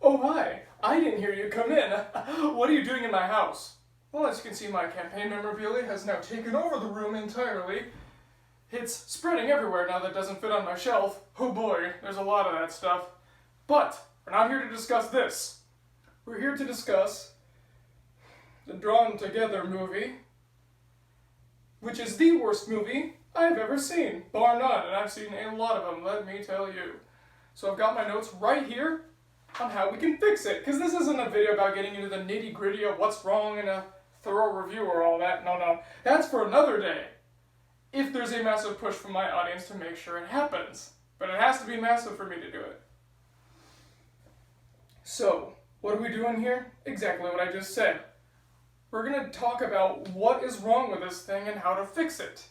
Oh, hi. I didn't hear you come in. What are you doing in my house? Well, as you can see, my campaign memorabilia has now taken over the room entirely. It's spreading everywhere now that doesn't fit on my shelf. Oh boy, there's a lot of that stuff. But we're not here to discuss this. We're here to discuss the Drawn Together movie, which is the worst movie I've ever seen, bar none, and I've seen a lot of them, let me tell you. So I've got my notes right here on how we can fix it, because this isn't a video about getting into the nitty-gritty of what's wrong and a thorough review or all that. No, that's for another day. If there's a massive push from my audience to make sure it happens. But it has to be massive for me to do it. So, what are we doing here? Exactly what I just said. We're going to talk about what is wrong with this thing and how to fix it.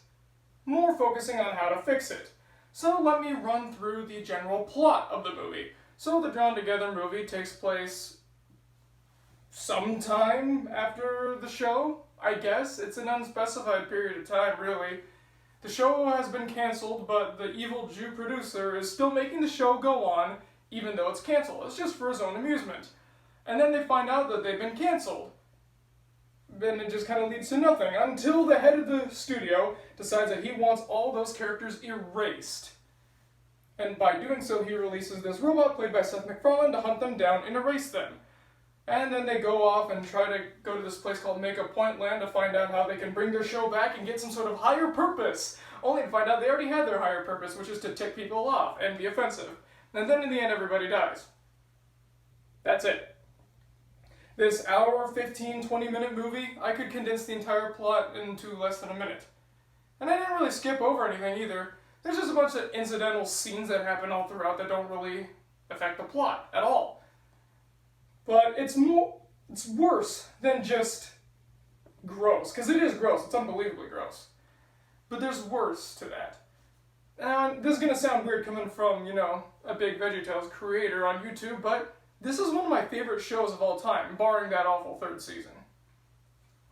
More focusing on how to fix it. So let me run through the general plot of the movie. So the Drawn Together movie takes place sometime after the show, I guess. It's an unspecified period of time, really. The show has been canceled, but the evil Jew producer is still making the show go on, even though it's canceled. It's just for his own amusement. And then they find out that they've been canceled. Then it just kind of leads to nothing, until the head of the studio decides that he wants all those characters erased. And by doing so, he releases this robot played by Seth MacFarlane to hunt them down and erase them. And then they go off and try to go to this place called Make a Point Land to find out how they can bring their show back and get some sort of higher purpose. Only to find out they already had their higher purpose, which is to tick people off and be offensive. And then in the end, everybody dies. That's it. This hour, 15, 20-minute movie, I could condense the entire plot into less than a minute. And I didn't really skip over anything either. There's just a bunch of incidental scenes that happen all throughout that don't really affect the plot at all. But it's worse than just gross, because it is gross, it's unbelievably gross. But there's worse to that. And this is going to sound weird coming from, a big VeggieTales creator on YouTube, but this is one of my favorite shows of all time, barring that awful third season.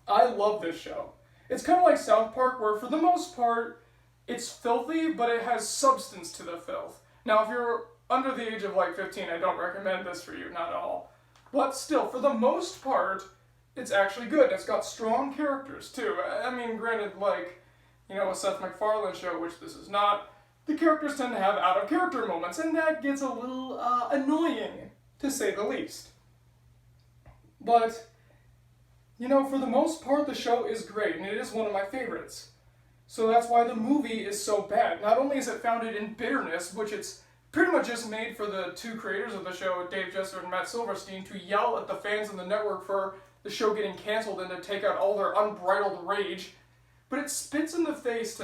I love this show. It's kind of like South Park, where for the most part, it's filthy, but it has substance to the filth. Now, if you're under the age of 15, I don't recommend this for you, not at all. But still, for the most part, it's actually good. It's got strong characters, too. I mean, granted, a Seth MacFarlane show, which this is not, the characters tend to have out-of-character moments, and that gets a little annoying, to say the least. But, for the most part, the show is great, and it is one of my favorites. So that's why the movie is so bad. Not only is it founded in bitterness, which it's pretty much just made for the two creators of the show, Dave Jesser and Matt Silverstein, to yell at the fans and the network for the show getting canceled and to take out all their unbridled rage, but it spits in the faces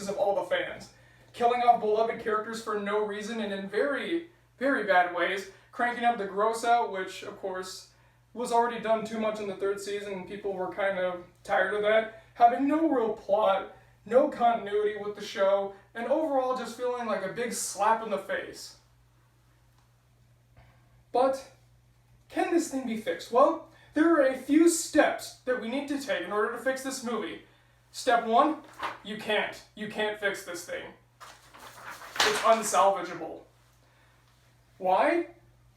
of all the fans, killing off beloved characters for no reason and in very, very bad ways, cranking up the gross out, which, of course, was already done too much in the third season, and people were kind of tired of that, having no real plot, no continuity with the show, and overall just feeling like a big slap in the face. But, can this thing be fixed? Well, there are a few steps that we need to take in order to fix this movie. Step 1, you can't. You can't fix this thing. It's unsalvageable. Why?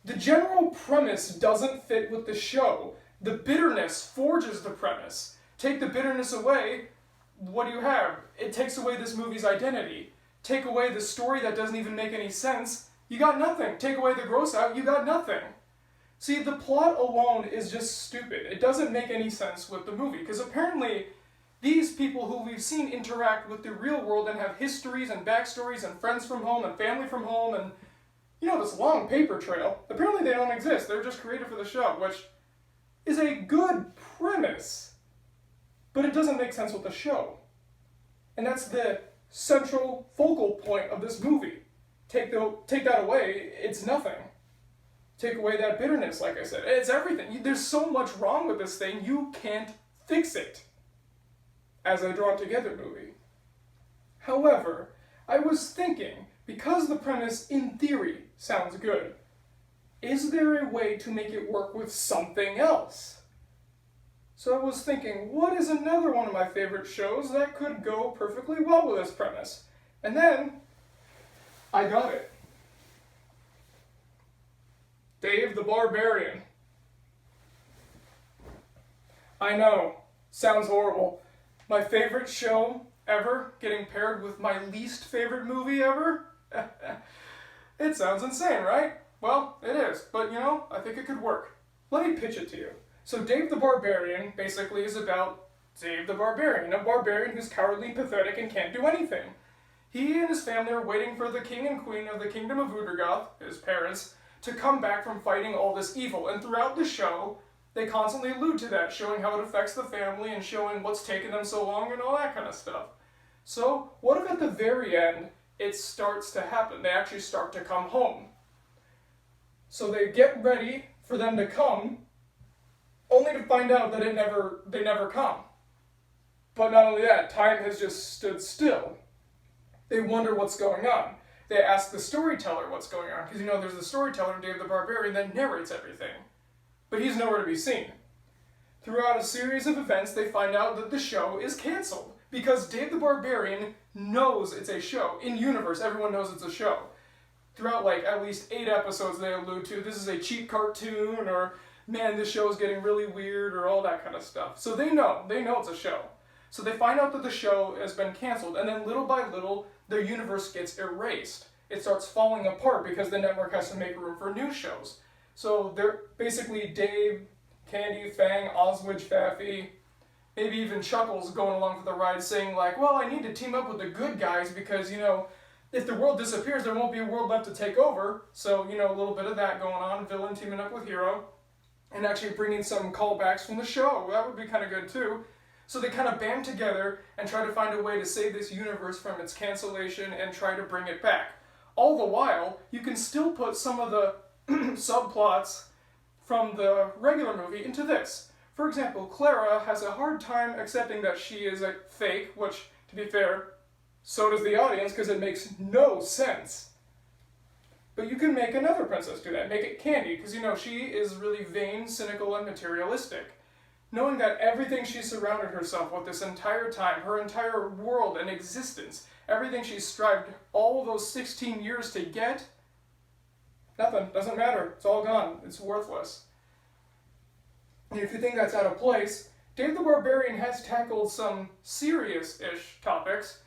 The general premise doesn't fit with the show. The bitterness forges the premise. Take the bitterness away, what do you have? It takes away this movie's identity. Take away the story that doesn't even make any sense, you got nothing. Take away the gross out, you got nothing. See, the plot alone is just stupid. It doesn't make any sense with the movie, because apparently these people who we've seen interact with the real world and have histories and backstories and friends from home and family from home and, this long paper trail, apparently they don't exist. They're just created for the show, which is a good premise, but it doesn't make sense with the show. And that's the central focal point of this movie. Take that away, it's nothing. Take away that bitterness, like I said. It's everything. There's so much wrong with this thing, you can't fix it as a Drawn Together movie. However, I was thinking, because the premise, in theory, sounds good, is there a way to make it work with something else? So I was thinking, what is another one of my favorite shows that could go perfectly well with this premise? And then, I got it. Dave the Barbarian. I know, sounds horrible. My favorite show ever getting paired with my least favorite movie ever? It sounds insane, right? Well, it is, but you know, I think it could work. Let me pitch it to you. So Dave the Barbarian basically is about Dave the Barbarian, a barbarian who's cowardly, pathetic, and can't do anything. He and his family are waiting for the king and queen of the kingdom of Udragoth, his parents, to come back from fighting all this evil. And throughout the show, they constantly allude to that, showing how it affects the family and showing what's taken them so long and all that kind of stuff. So, what if at the very end, it starts to happen? They actually start to come home. So they get ready for them to come, only to find out that they never come. But not only that, time has just stood still. They wonder what's going on. They ask the storyteller what's going on, because you know there's the storyteller, Dave the Barbarian, that narrates everything. But he's nowhere to be seen. Throughout a series of events, they find out that the show is canceled, because Dave the Barbarian knows it's a show. In universe, everyone knows it's a show. Throughout like at least 8 episodes they allude to, this is a cheap cartoon, or man, this show is getting really weird, or all that kind of stuff. So they know it's a show. So they find out that the show has been canceled, and then little by little, their universe gets erased. It starts falling apart because the network has to make room for new shows. So they're basically Dave, Candy, Fang, Oswidge, Faffy, maybe even Chuckles going along for the ride saying like, well, I need to team up with the good guys because, you know, if the world disappears, there won't be a world left to take over. So, you know, a little bit of that going on, villain teaming up with hero, and actually bringing some callbacks from the show. That would be kind of good too. So they kind of band together and try to find a way to save this universe from its cancellation and try to bring it back. All the while, you can still put some of the subplots from the regular movie into this. For example, Clara has a hard time accepting that she is a fake, which, to be fair, so does the audience because it makes no sense. But you can make another princess do that. Make it Candy, because you know she is really vain, cynical, and materialistic. Knowing that everything she surrounded herself with this entire time, her entire world and existence, everything she strived all those 16 years to get, nothing, doesn't matter, it's all gone, it's worthless. And if you think that's out of place, Dave the Barbarian has tackled some serious-ish topics,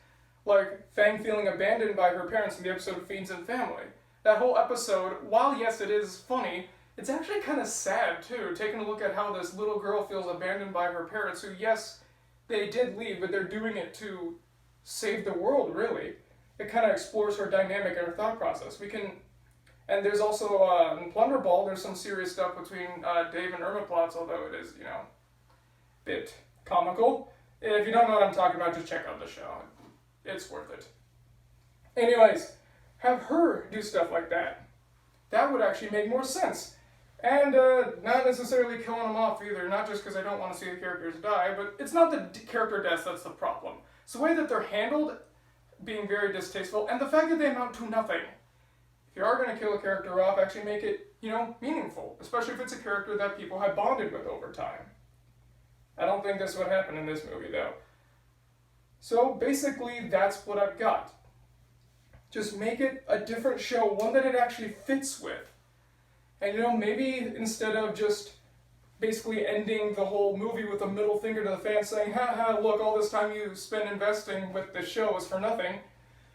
like Fang feeling abandoned by her parents in the episode Fiends and Family. That whole episode, while yes it is funny, it's actually kind of sad too, taking a look at how this little girl feels abandoned by her parents, who yes, they did leave, but they're doing it to save the world, really. It kind of explores her dynamic and her thought process. And there's also, in Plunderball, there's some serious stuff between Dave and Irma plots, although it is, you know, a bit comical. If you don't know what I'm talking about, just check out the show. It's worth it. Anyways, have her do stuff like that. That would actually make more sense. And not necessarily killing them off either, not just because I don't want to see the characters die, but it's not the character deaths that's the problem. It's the way that they're handled being very distasteful, and the fact that they amount to nothing. If you are going to kill a character off, actually make it, you know, meaningful, especially if it's a character that people have bonded with over time. I don't think this would happen in this movie, though. So basically, that's what I've got. Just make it a different show, one that it actually fits with. And you know, maybe instead of just basically ending the whole movie with a middle finger to the fans saying, haha, look, all this time you spent investing with the show is for nothing,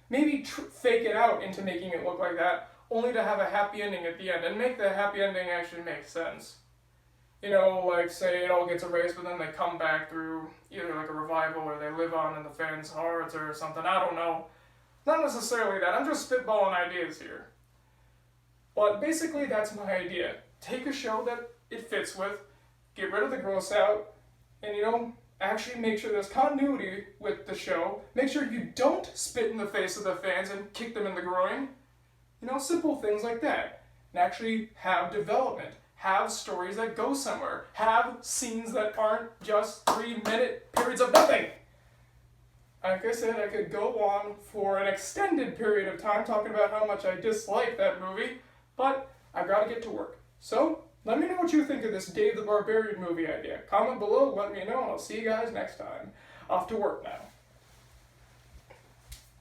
maybe fake it out into making it look like that, only to have a happy ending at the end, and make the happy ending actually make sense. You know, like say it all gets erased, but then they come back through either like a revival or they live on in the fans' hearts or something, I don't know. Not necessarily that, I'm just spitballing ideas here. But basically, that's my idea. Take a show that it fits with, get rid of the gross out, and you know, actually make sure there's continuity with the show. Make sure you don't spit in the face of the fans and kick them in the groin. You know, simple things like that. And actually have development. Have stories that go somewhere. Have scenes that aren't just 3-minute periods of nothing. Like I said, I could go on for an extended period of time talking about how much I dislike that movie, but I've got to get to work. So, let me know what you think of this Dave the Barbarian movie idea. Comment below, let me know, and I'll see you guys next time. Off to work now.